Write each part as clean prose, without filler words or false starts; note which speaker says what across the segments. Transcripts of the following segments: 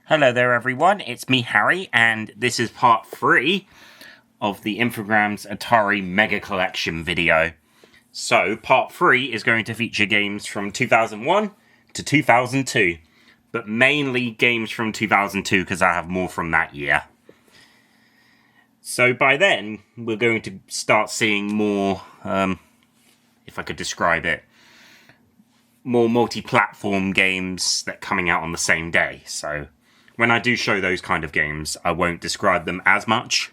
Speaker 1: Hello there everyone, it's me Harry, and this is part 3 of the Infogrames Atari Mega Collection video. So, part 3 is going to feature games from 2001 to 2002, but mainly games from 2002 because I have more from that year. So by then, we're going to start seeing more, if I could describe it, more multi-platform games that are coming out on the same day, so when I do show those kind of games, I won't describe them as much.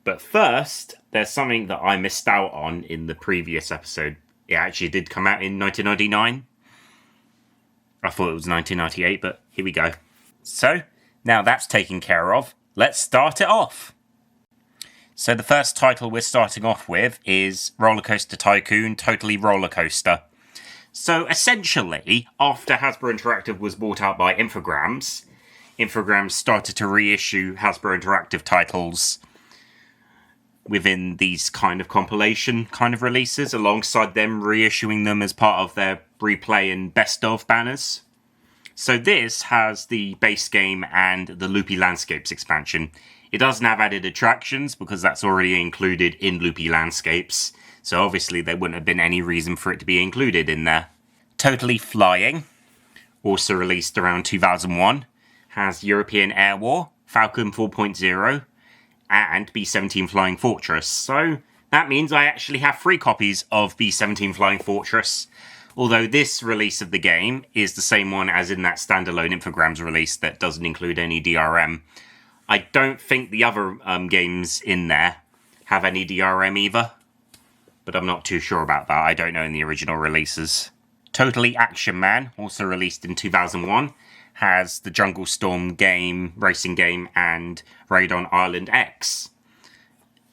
Speaker 1: But first, there's something that I missed out on in the previous episode. It actually did come out in 1999. I thought it was 1998, but here we go. So, now that's taken care of, let's start it off. So the first title we're starting off with is Roller Coaster Tycoon Totally Roller Coaster. So essentially, after Hasbro Interactive was bought out by Infogrames started to reissue Hasbro Interactive titles within these kind of compilation kind of releases, alongside them reissuing them as part of their replay and best of banners. So this has the base game and the Loopy Landscapes expansion. It doesn't have added attractions because that's already included in Loopy Landscapes, so obviously there wouldn't have been any reason for it to be included in there. Totally Flying, also released around 2001, has European Air War, Falcon 4.0, and B-17 Flying Fortress. So that means I actually have 3 copies of B-17 Flying Fortress, although this release of the game is the same one as in that standalone Infogrames release that doesn't include any DRM. I don't think the other games in there have any DRM either, but I'm not too sure about that. I don't know in the original releases. Totally Action Man, also released in 2001, has the Jungle Storm game, racing game, and Raid on Island X,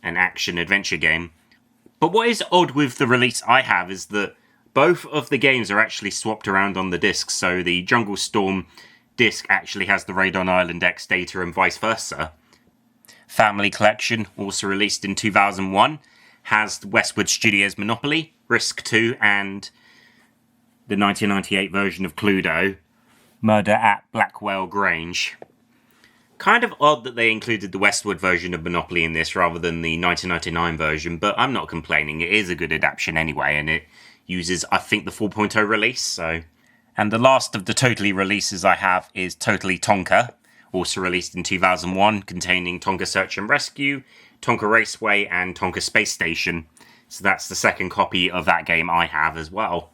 Speaker 1: an action-adventure game. But what is odd with the release I have is that both of the games are actually swapped around on the discs, so the Jungle Storm disc actually has the Raid on Island X data and vice versa. Family Collection, also released in 2001, has the Westwood Studios Monopoly, Risk 2, and the 1998 version of Cluedo, Murder at Blackwell Grange. Kind of odd that they included the Westwood version of Monopoly in this rather than the 1999 version, but I'm not complaining. It is a good adaptation anyway, and it uses, I think, the 4.0 release, so. And the last of the Totally releases I have is Totally Tonka, also released in 2001, containing Tonka Search and Rescue, Tonka Raceway, and Tonka Space Station. So that's the second copy of that game I have as well.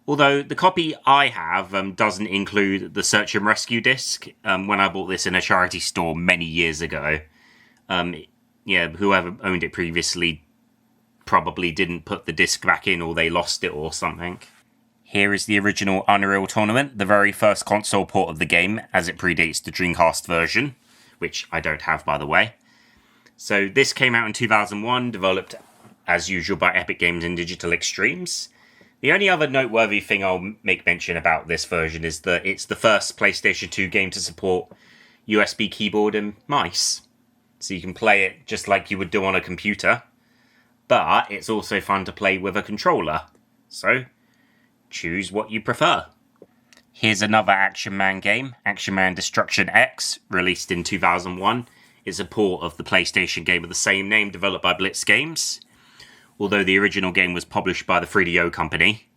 Speaker 1: Although the copy I have doesn't include the Search and Rescue disc. When I bought this in a charity store many years ago, whoever owned it previously probably didn't put the disc back in, or they lost it or something. Here is the original Unreal Tournament, the very first console port of the game, as it predates the Dreamcast version, which I don't have, by the way. So this came out in 2001, developed as usual by Epic Games and Digital Extremes. The only other noteworthy thing I'll make mention about this version is that it's the first PlayStation 2 game to support USB keyboard and mice. So you can play it just like you would do on a computer, but it's also fun to play with a controller. So, choose what you prefer. Here's another Action Man game, Action Man Destruction X, released in 2001. It's a port of the PlayStation game of the same name, developed by Blitz Games, although the original game was published by the 3DO company,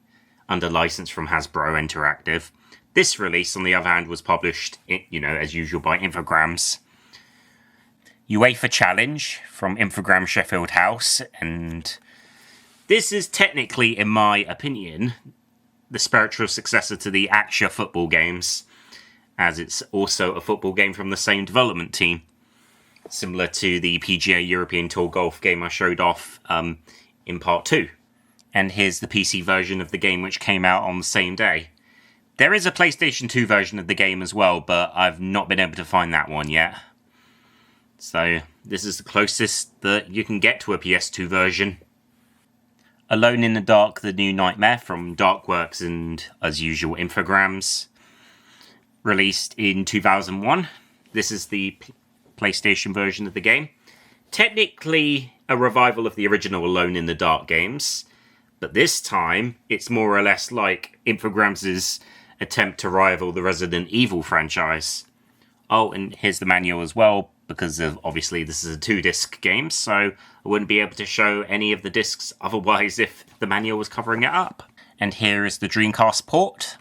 Speaker 1: under license from Hasbro Interactive. This release, on the other hand, was published, as usual, by Infogrames. UEFA Challenge, from Infogrames Sheffield House, and this is technically, in my opinion, the spiritual successor to the Action football games, as it's also a football game from the same development team, similar to the PGA European Tour Golf game I showed off in part 2. And here's the PC version of the game, which came out on the same day. There is a PlayStation 2 version of the game as well, but I've not been able to find that one yet. So this is the closest that you can get to a PS2 version. Alone in the Dark, The New Nightmare, from Darkworks and, as usual, Infogrames, released in 2001. This is the PlayStation version of the game. Technically a revival of the original Alone in the Dark games, but this time it's more or less like Infogrames' attempt to rival the Resident Evil franchise. Oh, and here's the manual as well, because of, obviously this is a 2-disc game, so I wouldn't be able to show any of the discs otherwise if the manual was covering it up. And here is the Dreamcast port,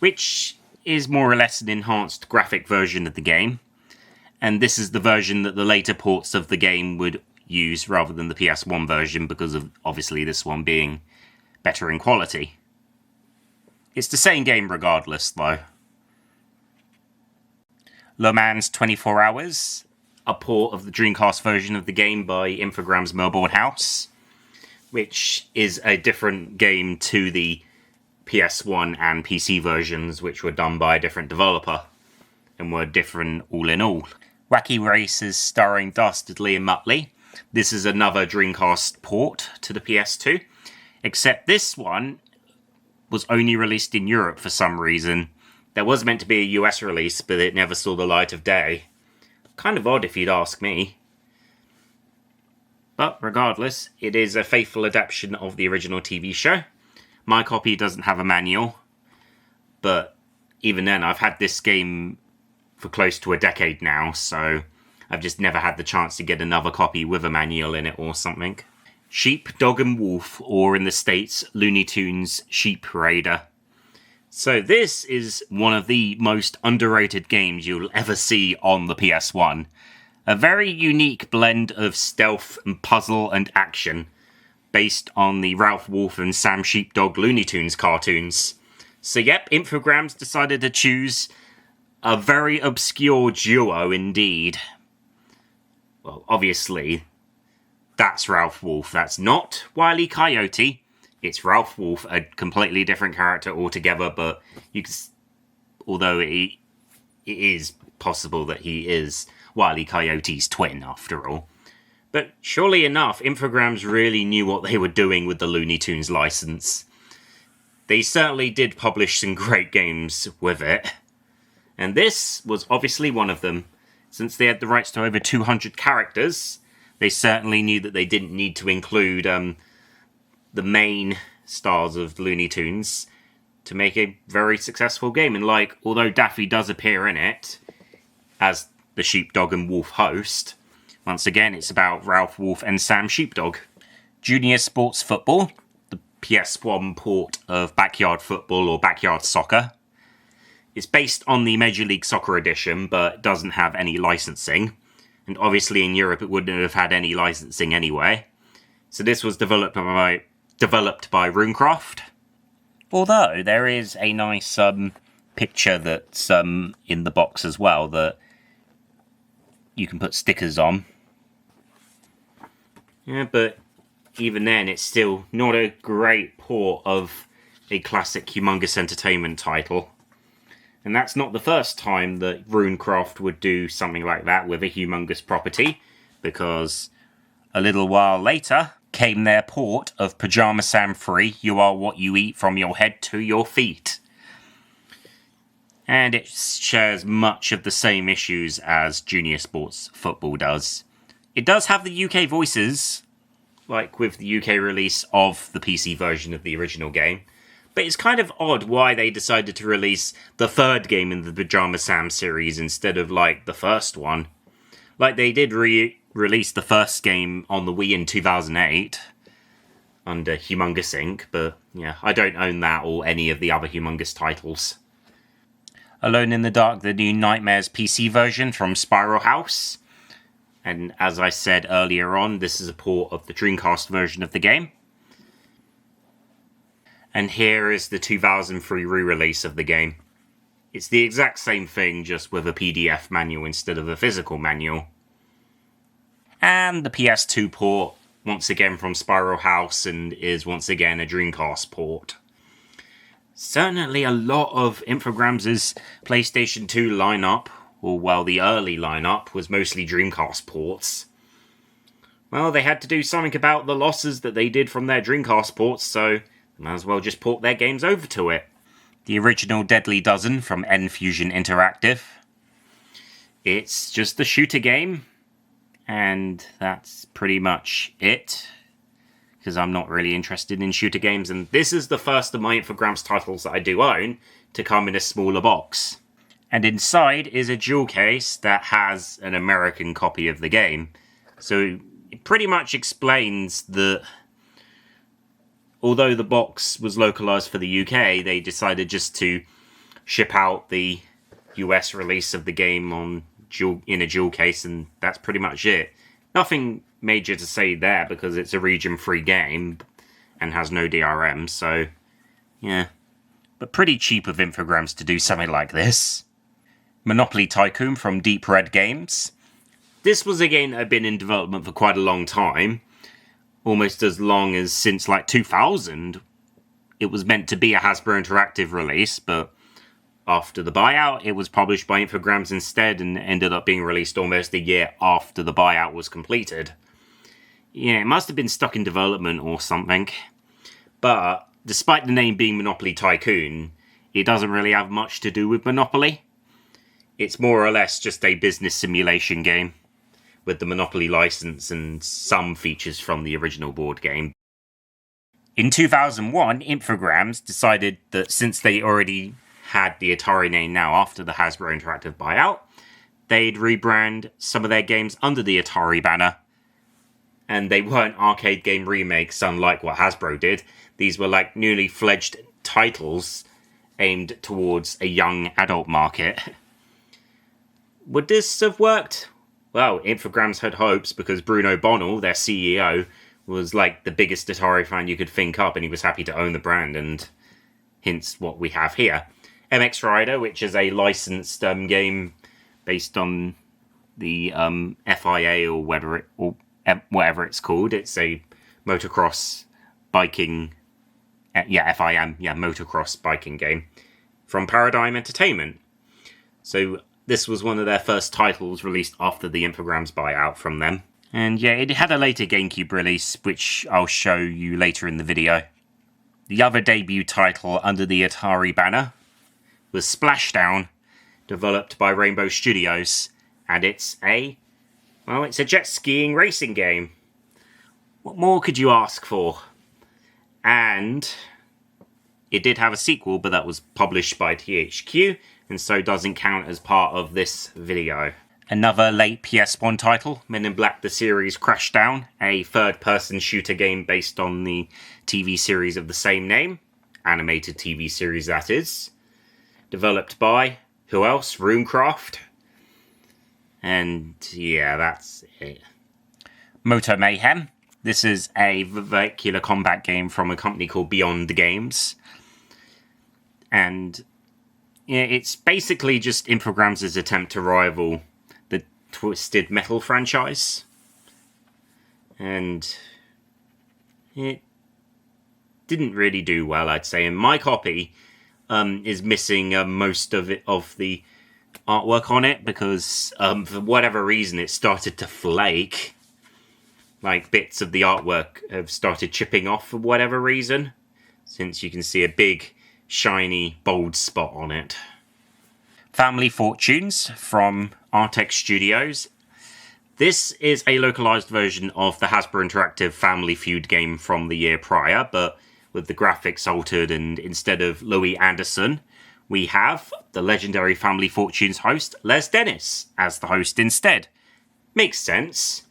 Speaker 1: which is more or less an enhanced graphic version of the game. And this is the version that the later ports of the game would use rather than the PS1 version, because of obviously this one being better in quality. It's the same game regardless, though. Le Mans 24 Hours, a port of the Dreamcast version of the game by Infogrames Melbourne House, which is a different game to the PS1 and PC versions, which were done by a different developer, and were different all in all. Wacky Races starring Dastardly and Muttley. This is another Dreamcast port to the PS2, except this one was only released in Europe for some reason. There was meant to be a US release, but it never saw the light of day. Kind of odd if you'd ask me. But regardless, it is a faithful adaptation of the original TV show. My copy doesn't have a manual, but even then, I've had this game for close to a decade now, so I've just never had the chance to get another copy with a manual in it or something. Sheep, Dog and Wolf, or in the States, Looney Tunes Sheep Raider. So this is one of the most underrated games you'll ever see on the PS1. A very unique blend of stealth and puzzle and action, based on the Ralph Wolf and Sam Sheepdog Looney Tunes cartoons. So yep, Infogrames decided to choose a very obscure duo indeed. Well, obviously, that's Ralph Wolf. That's not Wile E. Coyote. It's Ralph Wolf, a completely different character altogether, but you can, although it is possible that he is Wile E. Coyote's twin, after all. But surely enough, Infogrames really knew what they were doing with the Looney Tunes license. They certainly did publish some great games with it. And this was obviously one of them. Since they had the rights to over 200 characters, they certainly knew that they didn't need to include the main stars of Looney Tunes to make a very successful game. And although Daffy does appear in it as the Sheepdog and Wolf host, once again, it's about Ralph Wolf and Sam Sheepdog. Junior Sports Football, the PS1 port of Backyard Football or Backyard Soccer. It's based on the Major League Soccer edition, but doesn't have any licensing. And obviously in Europe it wouldn't have had any licensing anyway. So this was developed by Runecraft. Although there is a nice picture that's in the box as well that you can put stickers on. Yeah, but even then, it's still not a great port of a classic Humongous Entertainment title. And that's not the first time that Runecraft would do something like that with a humongous property, because a little while later came their port of Pyjama Sam 3, You Are What You Eat From Your Head to Your Feet. And it shares much of the same issues as Junior Sports Football does. It does have the UK voices, like with the UK release of the PC version of the original game. But it's kind of odd why they decided to release the third game in the Pyjama Sam series instead of, the first one. They did release the first game on the Wii in 2008 under Humongous Inc., but yeah, I don't own that or any of the other Humongous titles. Alone in the Dark, the new Nightmares PC version from Spiral House. And as I said earlier on, this is a port of the Dreamcast version of the game. And here is the 2003 re-release of the game. It's the exact same thing, just with a PDF manual instead of a physical manual. And the PS2 port, once again from Spiral House, and is once again a Dreamcast port. Certainly a lot of Infogrames' PlayStation 2 lineup, the early lineup, was mostly Dreamcast ports. Well, they had to do something about the losses that they did from their Dreamcast ports, so might as well just port their games over to it. The original Deadly Dozen from N-Fusion Interactive. It's just a shooter game, and that's pretty much it, because I'm not really interested in shooter games, and this is the first of my Infogrames titles that I do own, to come in a smaller box. And inside is a jewel case that has an American copy of the game. So it pretty much explains that although the box was localized for the UK, they decided just to ship out the US release of the game in a jewel case, and that's pretty much it. Nothing major to say there because it's a region-free game and has no DRM, so yeah. But pretty cheap of Infogrames to do something like this. Monopoly Tycoon from Deep Red Games. This was a game that had been in development for quite a long time, almost as long as since like 2000. It was meant to be a Hasbro Interactive release, but after the buyout, it was published by Infogrames instead and ended up being released almost a year after the buyout was completed. Yeah, it must have been stuck in development or something. But despite the name being Monopoly Tycoon, it doesn't really have much to do with Monopoly. It's more or less just a business simulation game with the Monopoly license and some features from the original board game. In 2001, Infogrames decided that since they already had the Atari name now after the Hasbro Interactive buyout, they'd rebrand some of their games under the Atari banner. And they weren't arcade game remakes, unlike what Hasbro did. These were like newly fledged titles aimed towards a young adult market. Would this have worked? Well, Infogrames had hopes because Bruno Bonnell, their CEO, was like the biggest Atari fan you could think up, and he was happy to own the brand, and hence what we have here. MX Rider, which is a licensed game based on the FIA or whatever it's called. It's a motocross biking, motocross biking game from Paradigm Entertainment. So this was one of their first titles released after the Infogrames buyout from them. And yeah, it had a later GameCube release, which I'll show you later in the video. The other debut title under the Atari banner was Splashdown, developed by Rainbow Studios, and it's a jet skiing racing game. What more could you ask for? And it did have a sequel, but that was published by THQ, and so doesn't count as part of this video. Another late PS1 title, Men in Black The Series Crashdown, a third-person shooter game based on the TV series of the same name. Animated TV series, that is. Developed by, who else? Runecraft. And yeah, that's it. Moto Mayhem. This is a vehicular combat game from a company called Beyond Games. And yeah, it's basically just Infogrames' attempt to rival the Twisted Metal franchise. And it didn't really do well, I'd say. And my copy is missing most of the artwork on it because for whatever reason it started to flake. Like bits of the artwork have started chipping off for whatever reason, since you can see a big shiny bold spot on it. Family Fortunes from Artex Studios. This is a localized version of the Hasbro Interactive Family Feud game from the year prior, but with the graphics altered, and instead of Louis Anderson, we have the legendary Family Fortunes host, Les Dennis, as the host instead. Makes sense.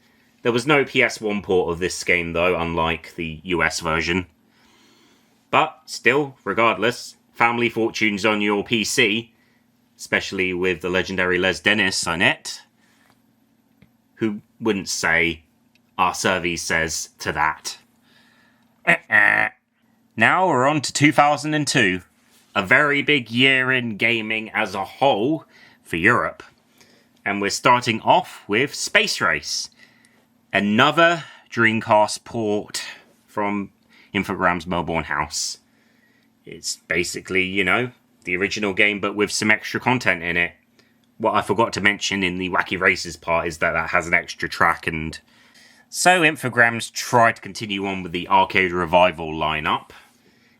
Speaker 1: There was no PS1 port of this game, though, unlike the US version. But still, regardless, Family Fortunes on your PC, especially with the legendary Les Dennis on it, who wouldn't say, our service says to that? Now we're on to 2002. A very big year in gaming as a whole for Europe. And we're starting off with Space Race. Another Dreamcast port from Infogrames Melbourne House. It's basically, the original game, but with some extra content in it. What I forgot to mention in the Wacky Races part is that has an extra track, and so Infogrames tried to continue on with the arcade revival lineup.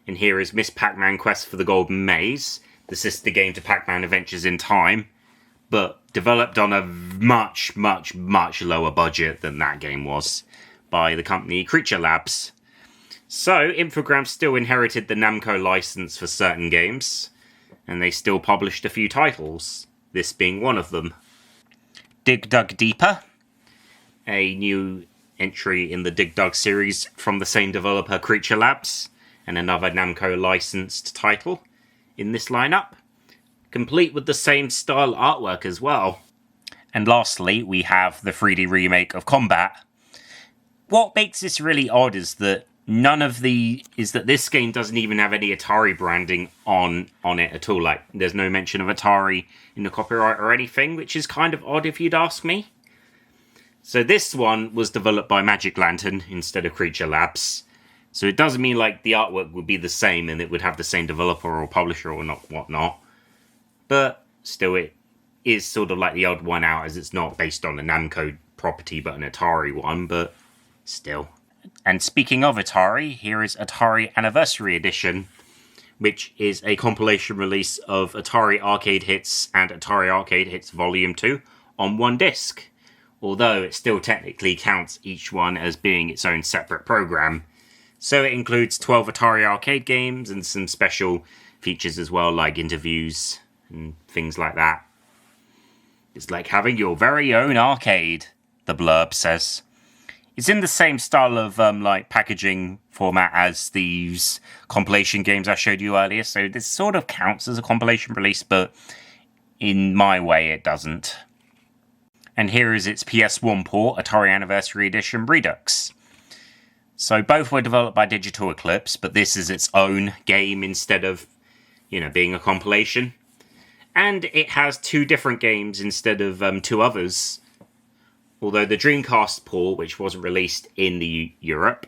Speaker 1: And here is Miss Pac-Man Quest for the Golden Maze, the sister game to Pac-Man Adventures in Time, but developed on a much, much, much lower budget than that game was by the company Creature Labs. So, Infogrames still inherited the Namco license for certain games, and they still published a few titles, this being one of them. Dig Dug Deeper, a new entry in the Dig Dug series from the same developer, Creature Labs, and another Namco licensed title in this lineup, complete with the same style artwork as well. And lastly, we have the 3D remake of Combat. What makes this really odd is that this game doesn't even have any Atari branding on it at all. Like, there's no mention of Atari in the copyright or anything, which is kind of odd if you'd ask me. So this one was developed by Magic Lantern instead of Creature Labs. So it doesn't mean like the artwork would be the same and it would have the same developer or publisher or whatnot. But still, it is sort of like the odd one out, as it's not based on a Namco property but an Atari one, but still. And speaking of Atari, here is Atari Anniversary Edition, which is a compilation release of Atari Arcade Hits and Atari Arcade Hits Volume 2 on one disc, although it still technically counts each one as being its own separate program. So it includes 12 Atari arcade games and some special features as well, like interviews and things like that. It's like having your very own arcade, the blurb says. It's in the same style of packaging format as these compilation games I showed you earlier, so this sort of counts as a compilation release, but in my way it doesn't. And here is its PS1 port, Atari Anniversary Edition Redux. So both were developed by Digital Eclipse, but this is its own game instead of, being a compilation. And it has 2 different games instead of 2 others. Although the Dreamcast port, which wasn't released in the Europe,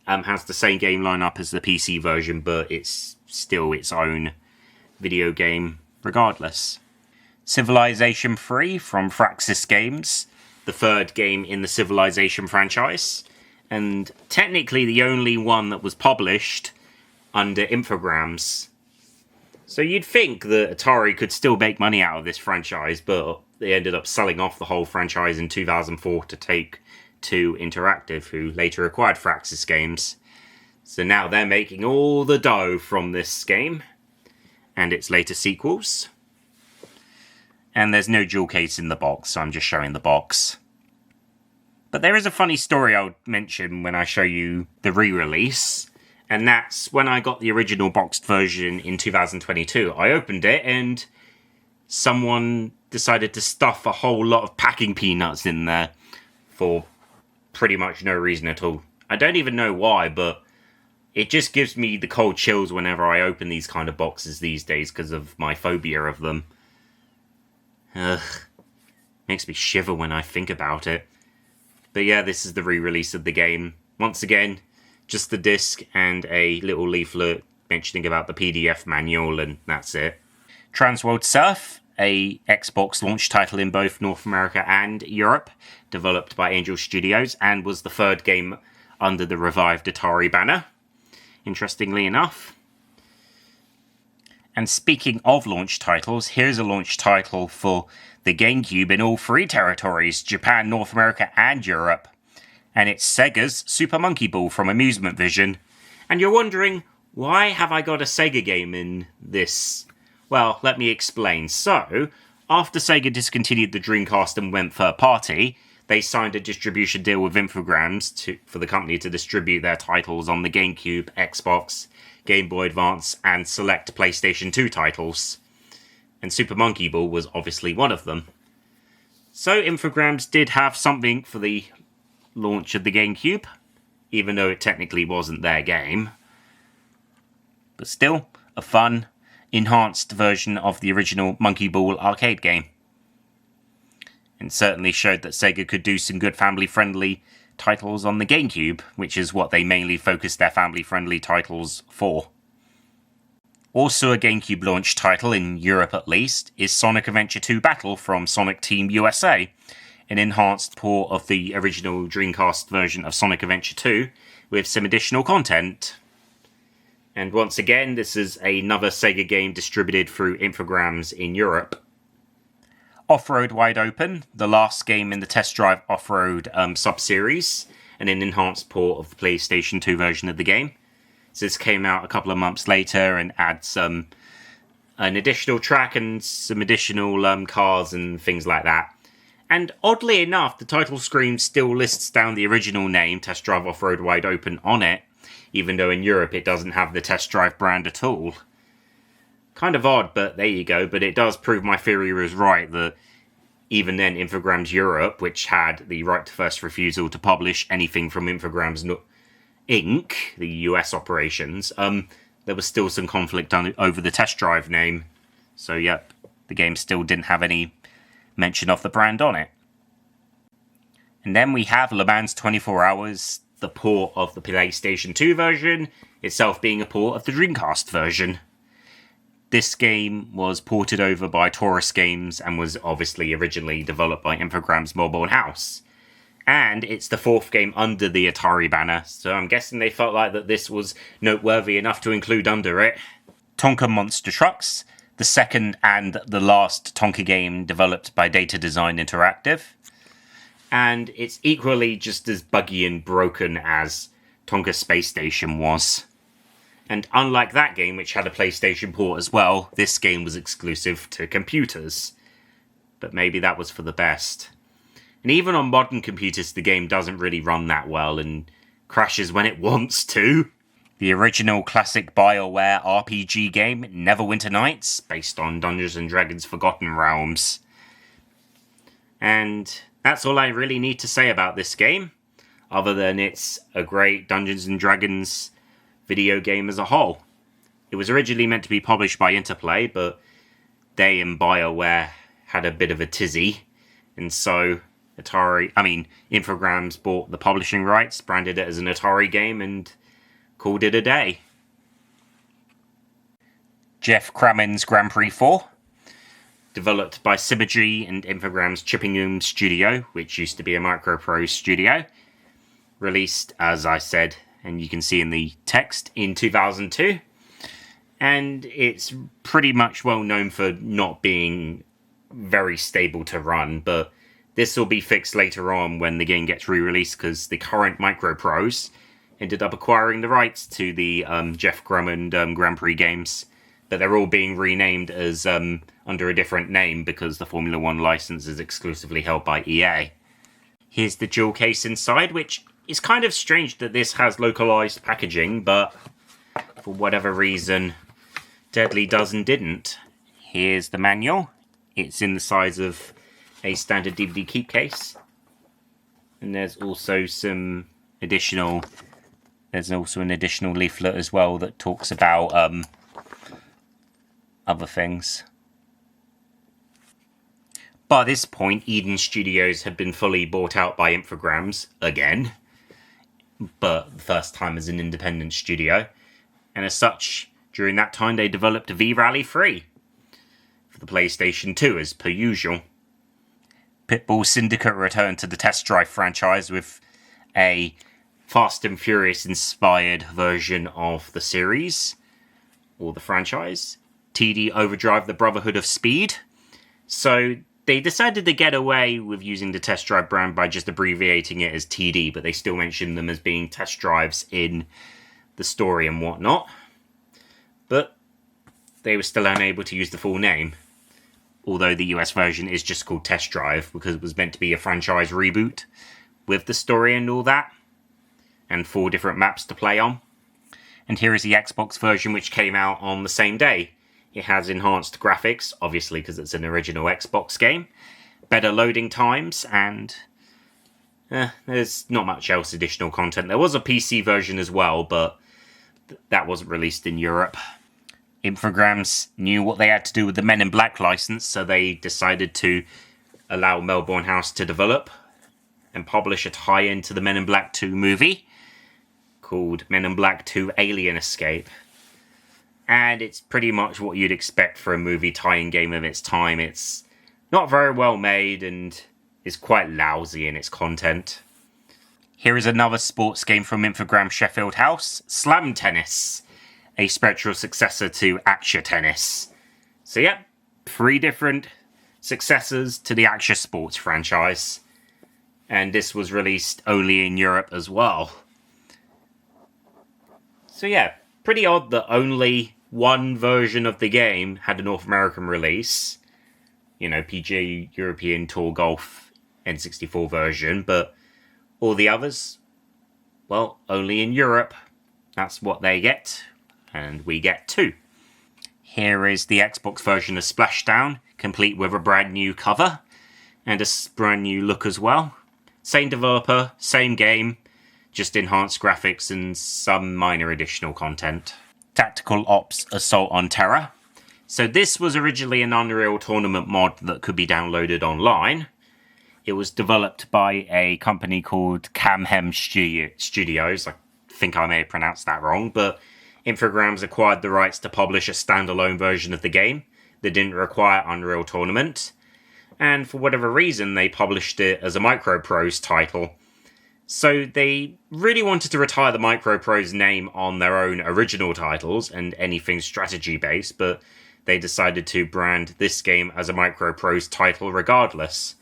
Speaker 1: has the same game lineup as the PC version, but it's still its own video game regardless. Civilization 3 from Fraxis Games, the 3rd game in the Civilization franchise, and technically the only one that was published under Infogrames. So you'd think that Atari could still make money out of this franchise, but they ended up selling off the whole franchise in 2004 to Take-Two Interactive, who later acquired Fraxis Games. So now they're making all the dough from this game and its later sequels. And there's no jewel case in the box, so I'm just showing the box. But there is a funny story I'll mention when I show you the re-release, and that's when I got the original boxed version in 2022. I opened it and someone decided to stuff a whole lot of packing peanuts in there for pretty much no reason at all. I don't even know why, but it just gives me the cold chills whenever I open these kind of boxes these days because of my phobia of them. Ugh. Makes me shiver when I think about it. But yeah, this is the re-release of the game. Once again, just the disc and a little leaflet mentioning about the PDF manual, and that's it. Transworld Surf, a Xbox launch title in both North America and Europe, developed by Angel Studios, and was the 3rd game under the revived Atari banner, interestingly enough. And speaking of launch titles, here's a launch title for the GameCube in all 3 territories, Japan, North America, and Europe. And it's Sega's Super Monkey Ball from Amusement Vision. And you're wondering, why have I got a Sega game in this? Well, let me explain. So, after Sega discontinued the Dreamcast and went third party, they signed a distribution deal with Infogrames for the company to distribute their titles on the GameCube, Xbox, Game Boy Advance, and select PlayStation 2 titles. And Super Monkey Ball was obviously one of them. So Infogrames did have something for the launch of the GameCube, even though it technically wasn't their game. But still, a fun, enhanced version of the original Monkey Ball arcade game. And certainly showed that Sega could do some good family-friendly titles on the GameCube, which is what they mainly focused their family-friendly titles for. Also a GameCube launch title, in Europe at least, is Sonic Adventure 2 Battle from Sonic Team USA, an enhanced port of the original Dreamcast version of Sonic Adventure 2, with some additional content. And once again, this is another Sega game distributed through Infogrames in Europe. Off-Road Wide Open, the last game in the Test Drive Off-Road sub-series, and an enhanced port of the PlayStation 2 version of the game. So this came out a couple of months later and adds some an additional track and some additional cars and things like that. And oddly enough, the title screen still lists down the original name, Test Drive Off-Road Wide Open, on it, even though in Europe it doesn't have the Test Drive brand at all. Kind of odd, but there you go. But it does prove my theory was right, that even then Infogrames Europe, which had the right to first refusal to publish anything from Infogrames Inc., the US operations, there was still some conflict over the Test Drive name. So yep, the game still didn't have any mention of the brand on it. And then we have Le Mans 24 Hours, the port of the PlayStation 2 version, itself being a port of the Dreamcast version. This game was ported over by Taurus Games and was obviously originally developed by Infogrames Mobile House. And it's the fourth game under the Atari banner, so I'm guessing they felt like that this was noteworthy enough to include under it. Tonka Monster Trucks, the second and the last Tonka game developed by Data Design Interactive. And it's equally just as buggy and broken as Tonka Space Station was. And unlike that game, which had a PlayStation port as well, this game was exclusive to computers. But maybe that was for the best. And even on modern computers, the game doesn't really run that well and crashes when it wants to. The original classic BioWare RPG game, Neverwinter Nights, based on Dungeons & Dragons Forgotten Realms. And that's all I really need to say about this game, other than it's a great Dungeons & Dragons video game as a whole. It was originally meant to be published by Interplay, but they and BioWare had a bit of a tizzy, and so Infogrames bought the publishing rights, branded it as an Atari game, and called it a day. Jeff Crammond's Grand Prix 4, developed by Symergy and Infogrames Chippingham Studio, which used to be a Microprose studio. Released, as I said, and you can see in the text, in 2002. And it's pretty much well known for not being very stable to run, but this will be fixed later on when the game gets re-released, because the current Microprose ended up acquiring the rights to the Jeff Crammond Grand Prix games, but they're all being renamed as under a different name because the Formula 1 license is exclusively held by EA. Here's the jewel case inside, which is kind of strange that this has localized packaging, but for whatever reason, Deadly does and didn't. Here's the manual. It's in the size of a standard DVD keep case. And there's also an additional leaflet as well that talks about other things. By this point, Eden Studios had been fully bought out by Infogrames again, but the first time as an independent studio. And as such, during that time they developed V-Rally 3 for the PlayStation 2 as per usual. Pitbull Syndicate returned to the Test Drive franchise with a Fast and Furious inspired version of the series, or the franchise. TD Overdrive, the Brotherhood of Speed. So they decided to get away with using the Test Drive brand by just abbreviating it as TD, but they still mention them as being test drives in the story and whatnot. But they were still unable to use the full name, although the US version is just called Test Drive because it was meant to be a franchise reboot with the story and all that, and 4 different maps to play on. And here is the Xbox version, which came out on the same day. It has enhanced graphics, obviously because it's an original Xbox game, better loading times, and there's not much else additional content. There was a PC version as well, but that wasn't released in Europe. Infogrames knew what they had to do with the Men in Black license, so they decided to allow Melbourne House to develop and publish a tie-in to the Men in Black 2 movie called Men in Black 2 Alien Escape. And it's pretty much what you'd expect for a movie tie-in game of its time. It's not very well made and is quite lousy in its content. Here is another sports game from Infogrames Sheffield House, Slam Tennis, a spiritual successor to Action Tennis. So yeah, 3 different successors to the Action Sports franchise. And this was released only in Europe as well. So yeah, pretty odd that only one version of the game had a North American release, PGA European Tour Golf N64 version, but all the others, well, only in Europe. That's what they get, and we get too. Here is the Xbox version of Splashdown, complete with a brand new cover, and a brand new look as well. Same developer, same game, just enhanced graphics and some minor additional content. Tactical Ops Assault on Terror. So this was originally an Unreal Tournament mod that could be downloaded online. It was developed by a company called Camhem Studios. I think I may have pronounced that wrong, but Infogrames acquired the rights to publish a standalone version of the game that didn't require Unreal Tournament, and for whatever reason they published it as a Microprose title. So they really wanted to retire the Microprose name on their own original titles and anything strategy-based, but they decided to brand this game as a Microprose title regardless.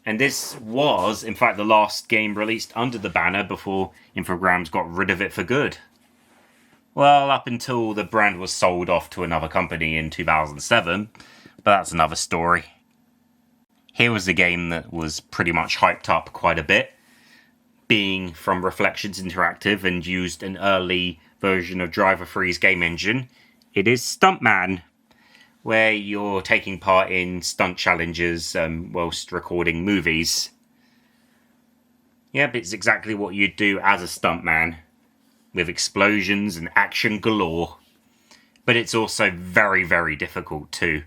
Speaker 1: And this was, in fact, the last game released under the banner before Infogrames got rid of it for good. Well, up until the brand was sold off to another company in 2007, but that's another story. Here was a game that was pretty much hyped up quite a bit, being from Reflections Interactive and used an early version of Driver Three's game engine. It is Stuntman, where you're taking part in stunt challenges whilst recording movies. Yep, it's exactly what you'd do as a stuntman, with explosions and action galore. But it's also very, very difficult too.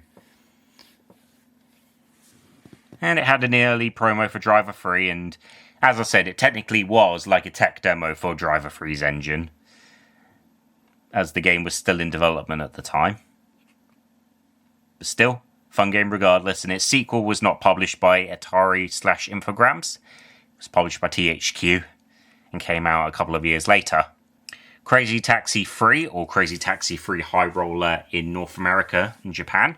Speaker 1: And it had an early promo for Driver 3, and as I said, it technically was like a tech demo for Driver 3's engine, as the game was still in development at the time. But still, fun game regardless, and its sequel was not published by Atari/Infogrames. It was published by THQ, and came out a couple of years later. Crazy Taxi 3, or Crazy Taxi 3 High Roller in North America and Japan.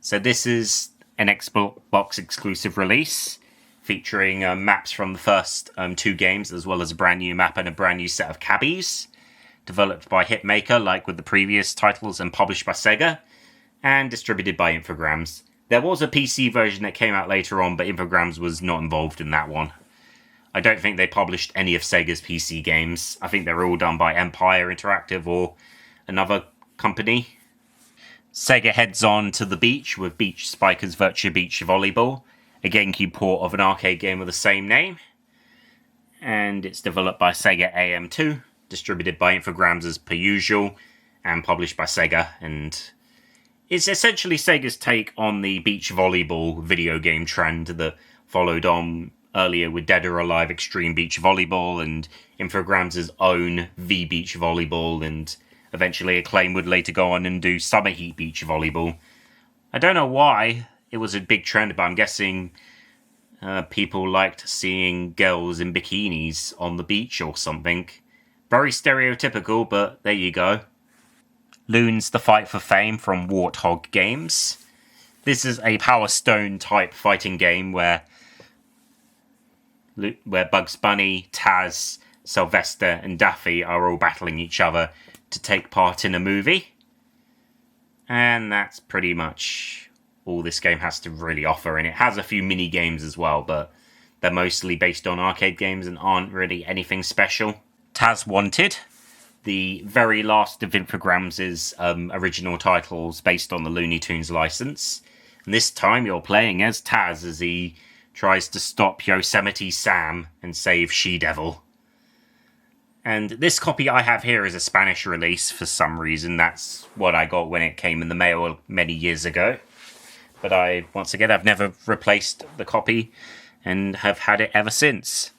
Speaker 1: So this is an Xbox exclusive release, featuring maps from the first two games, as well as a brand new map and a brand new set of cabbies. Developed by Hitmaker, like with the previous titles, and published by Sega, and distributed by Infogrames. There was a PC version that came out later on, but Infogrames was not involved in that one. I don't think they published any of Sega's PC games. I think they were all done by Empire Interactive or another company. Sega heads on to the beach with Beach Spikers Virtua Beach Volleyball, a GameCube port of an arcade game with the same name. And it's developed by Sega AM2, distributed by Infogrames as per usual, and published by Sega. And it's essentially Sega's take on the beach volleyball video game trend that followed on earlier with Dead or Alive Extreme Beach Volleyball and Infogrames' own V-Beach Volleyball, and eventually Acclaim would later go on and do Summer Heat Beach Volleyball. I don't know why it was a big trend, but I'm guessing people liked seeing girls in bikinis on the beach or something. Very stereotypical, but there you go. Loon's The Fight for Fame from Warthog Games. This is a Power Stone type fighting game where Bugs Bunny, Taz, Sylvester, and Daffy are all battling each other to take part in a movie. And that's pretty much all this game has to really offer. And it has a few mini games as well, but they're mostly based on arcade games and aren't really anything special. Taz Wanted, the very last of Infogrames' original titles based on the Looney Tunes license. And this time you're playing as Taz as he tries to stop Yosemite Sam and save She-Devil. And this copy I have here is a Spanish release for some reason. That's what I got when it came in the mail many years ago. But I've never replaced the copy and have had it ever since.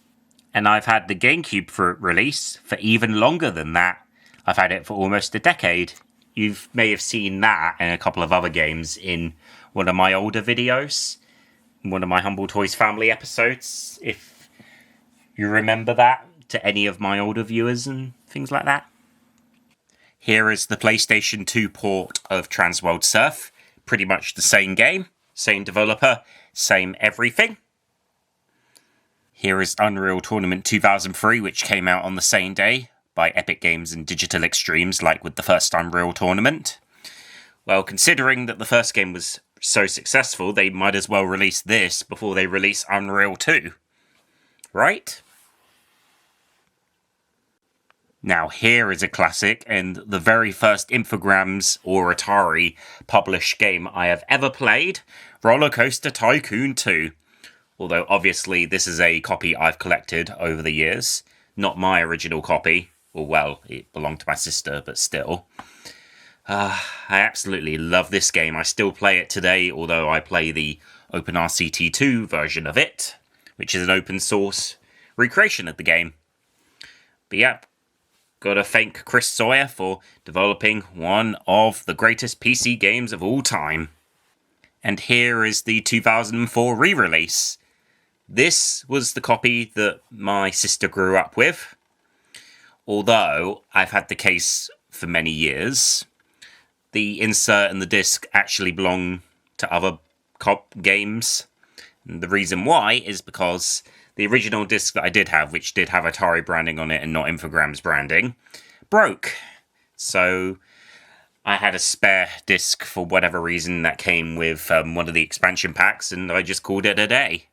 Speaker 1: And I've had the GameCube for release for even longer than that. I've had it for almost a decade. You may have seen that and a couple of other games in one of my older videos. One of my Humble Toys family episodes, if you remember that, to any of my older viewers and things like that. Here is the PlayStation 2 port of Transworld Surf. Pretty much the same game, same developer, same everything. Here is Unreal Tournament 2003, which came out on the same day by Epic Games and Digital Extremes, like with the first Unreal Tournament. Well, considering that the first game was so successful, they might as well release this before they release Unreal 2. Right? Now here is a classic, and the very first Infogrames or Atari published game I have ever played, Roller Coaster Tycoon 2. Although obviously this is a copy I've collected over the years, not my original copy. Well, it belonged to my sister, but still. I absolutely love this game. I still play it today, although I play the OpenRCT2 version of it, which is an open source recreation of the game. But yeah, gotta thank Chris Sawyer for developing one of the greatest PC games of all time. And here is the 2004 re-release. This was the copy that my sister grew up with, although I've had the case for many years. The insert and the disc actually belong to other games. And the reason why is because the original disc that I did have, which did have Atari branding on it and not Infogrames branding, broke. So I had a spare disc for whatever reason that came with one of the expansion packs, and I just called it a day.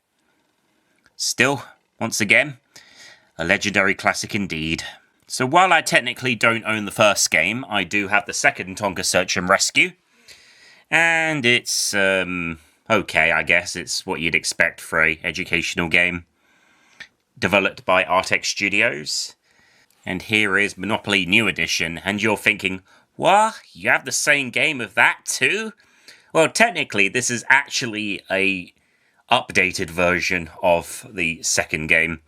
Speaker 1: Still, once again, a legendary classic indeed. So while I technically don't own the first game, I do have the second Tonka Search and Rescue. And it's, okay, I guess. It's what you'd expect for an educational game. Developed by Artex Studios. And here is Monopoly New Edition. And you're thinking, what? You have the same game of that too? Well, technically, this is actually a updated version of the second game.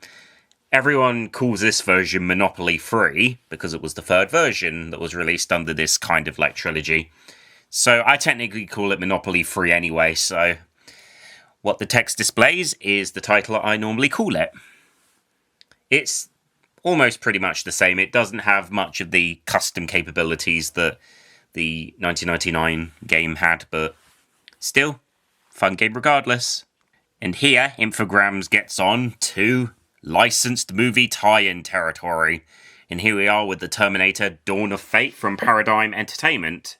Speaker 1: Everyone calls this version Monopoly 3 because it was the third version that was released under this kind of like trilogy. So I technically call it Monopoly 3 anyway, so what the text displays is the title I normally call it. It's almost pretty much the same. It doesn't have much of the custom capabilities that the 1999 game had, but still, fun game regardless. And here, Infogrames gets on to licensed movie tie-in territory. And here we are with the Terminator Dawn of Fate from Paradigm Entertainment,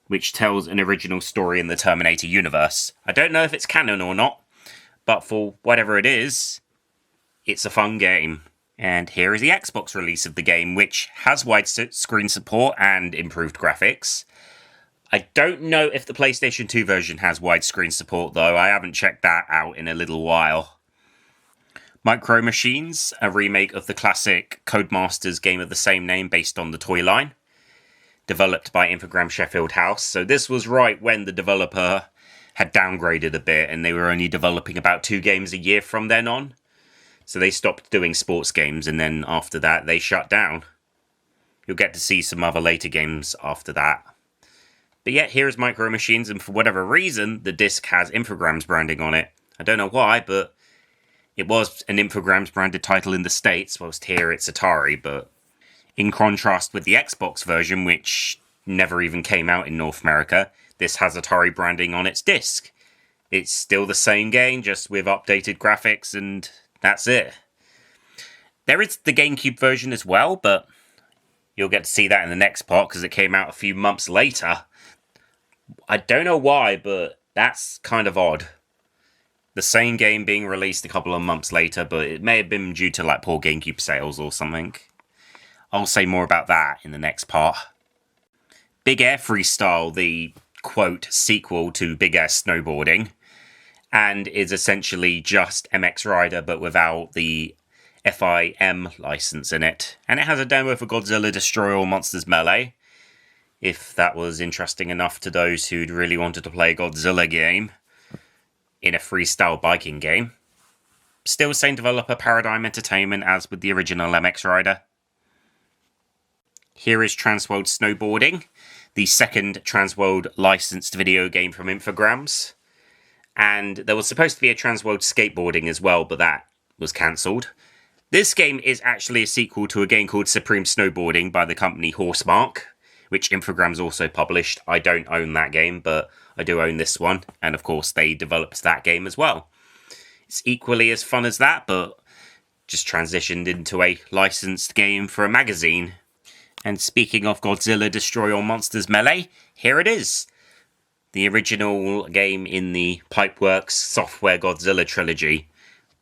Speaker 1: which tells an original story in the Terminator universe. I don't know if it's canon or not, but for whatever it is, it's a fun game. And here is the Xbox release of the game, which has widescreen support and improved graphics. I don't know if the PlayStation 2 version has widescreen support, though. I haven't checked that out in a little while. Micro Machines, a remake of the classic Codemasters game of the same name based on the toy line. Developed by Infogrames Sheffield House. So this was right when the developer had downgraded a bit and they were only developing about 2 games a year from then on. So they stopped doing sports games, and then after that they shut down. You'll get to see some other later games after that. But yet, here is Micro Machines, and for whatever reason, the disc has Infogrames branding on it. I don't know why, but it was an Infogrames branded title in the States, whilst here it's Atari, but in contrast with the Xbox version, which never even came out in North America, this has Atari branding on its disc. It's still the same game, just with updated graphics, and that's it. There is the GameCube version as well, but you'll get to see that in the next part, because it came out a few months later. I don't know why, but that's kind of odd. The same game being released a couple of months later, but it may have been due to like poor GameCube sales or something. I'll say more about that in the next part. Big Air Freestyle, the quote sequel to Big Air Snowboarding, and is essentially just MX Rider but without the FIM license in it. And it has a demo for Godzilla Destroy All Monsters Melee, if that was interesting enough to those who'd really wanted to play a Godzilla game in a freestyle biking game. Still same developer, Paradigm Entertainment, as with the original MX Rider. Here is Transworld Snowboarding, the second Transworld licensed video game from Infogrames. And there was supposed to be a Transworld Skateboarding as well, but that was cancelled. This game is actually a sequel to a game called Supreme Snowboarding by the company Horsemark, which Infogrames also published. I don't own that game, but I do own this one, and of course they developed that game as well. It's equally as fun as that, but just transitioned into a licensed game for a magazine. And speaking of Godzilla Destroy All Monsters Melee, here it is. The original game in the Pipeworks Software Godzilla trilogy,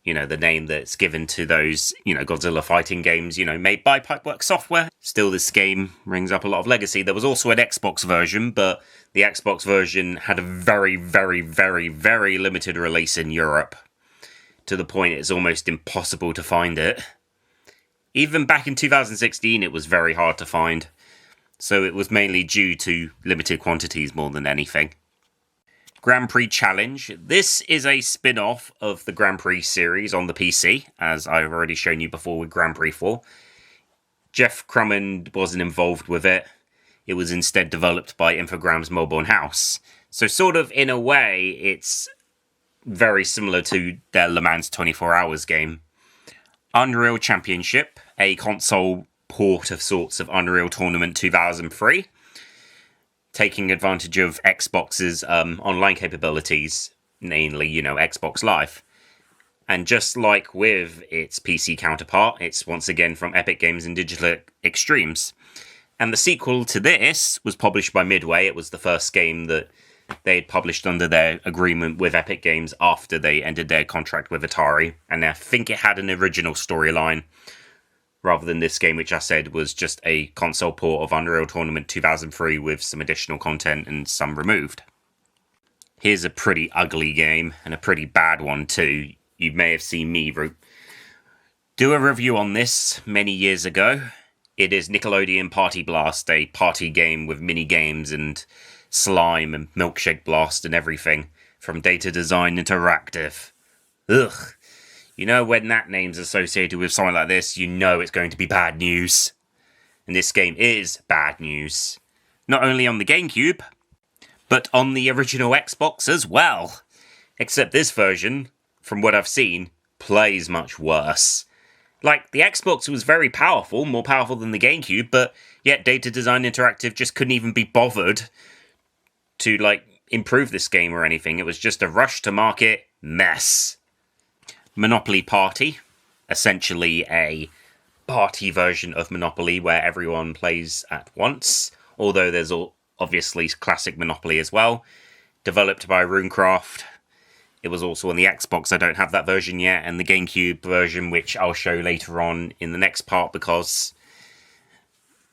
Speaker 1: you know, the name that's given to those, you know, Godzilla fighting games, you know, made by Pipeworks Software. Still, this game rings up a lot of legacy. There was also an Xbox version, but the Xbox version had a very, very, very, very limited release in Europe, to the point it's almost impossible to find it. Even back in 2016, it was very hard to find. So it was mainly due to limited quantities more than anything. Grand Prix Challenge. This is a spin-off of the Grand Prix series on the PC, as I've already shown you before with Grand Prix 4. Jeff Crummond wasn't involved with it. It was instead developed by Infogrames Melbourne House. So sort of, in a way, it's very similar to their Le Mans 24 Hours game. Unreal Championship, a console port of sorts of Unreal Tournament 2003. Taking advantage of Xbox's online capabilities, namely, you know, Xbox Live. And just like with its PC counterpart, it's once again from Epic Games and Digital Extremes. And the sequel to this was published by Midway. It was the first game that they had published under their agreement with Epic Games after they ended their contract with Atari. And I think it had an original storyline, rather than this game, which I said was just a console port of Unreal Tournament 2003 with some additional content and some removed. Here's a pretty ugly game, and a pretty bad one too. You may have seen me do a review on this many years ago. It is Nickelodeon Party Blast, a party game with mini-games and slime and milkshake blast and everything, from Data Design Interactive. Ugh. You know, when that name's associated with something like this, you know it's going to be bad news. And this game is bad news. Not only on the GameCube, but on the original Xbox as well. Except this version, from what I've seen, plays much worse. Like, the Xbox was very powerful, more powerful than the GameCube, but yet Data Design Interactive just couldn't even be bothered to, like, improve this game or anything. It was just a rush-to-market mess. Monopoly Party, essentially a party version of Monopoly where everyone plays at once, although there's obviously classic Monopoly as well, developed by Runecraft. It was also on the Xbox. I don't have that version yet, and the GameCube version, which I'll show later on in the next part, because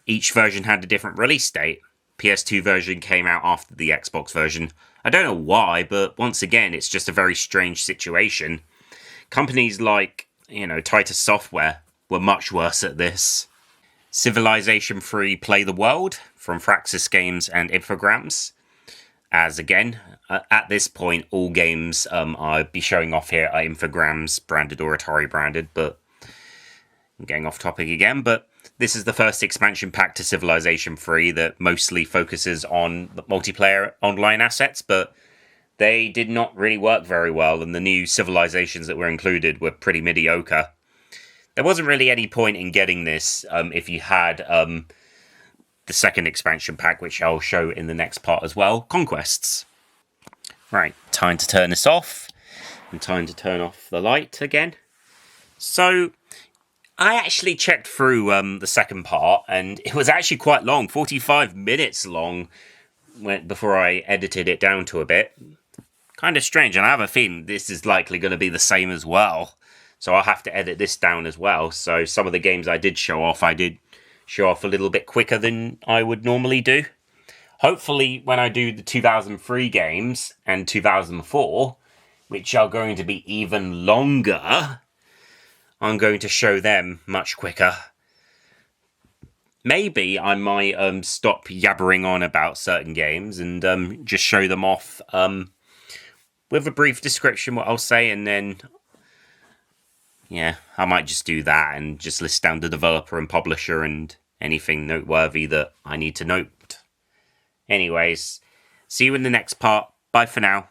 Speaker 1: each version had a different release date. PS2 version came out after the Xbox version. I don't know why, but once again, it's just a very strange situation. Companies like, you know, Titus Software were much worse at this. Civilization 3 Play the World from Fraxis Games and Infogrames. As again, at this point, all games I'll be showing off here are Infogrames branded or Atari branded, but I'm getting off topic again. But this is the first expansion pack to Civilization 3 that mostly focuses on the multiplayer online assets, but they did not really work very well, and the new civilizations that were included were pretty mediocre. There wasn't really any point in getting this if you had the second expansion pack, which I'll show in the next part as well, Conquests. Right, time to turn this off, and time to turn off the light again. So, I actually checked through the second part, and it was actually quite long, 45 minutes long, before I edited it down to a bit. Kind of strange, and I have a feeling this is likely going to be the same as well. So I'll have to edit this down as well. So some of the games I did show off a little bit quicker than I would normally do. Hopefully, when I do the 2003 games and 2004, which are going to be even longer, I'm going to show them much quicker. Maybe I might stop yabbering on about certain games and just show them off with a brief description, what I'll say, and then, yeah, I might just do that and just list down the developer and publisher and anything noteworthy that I need to note. Anyways, see you in the next part. Bye for now.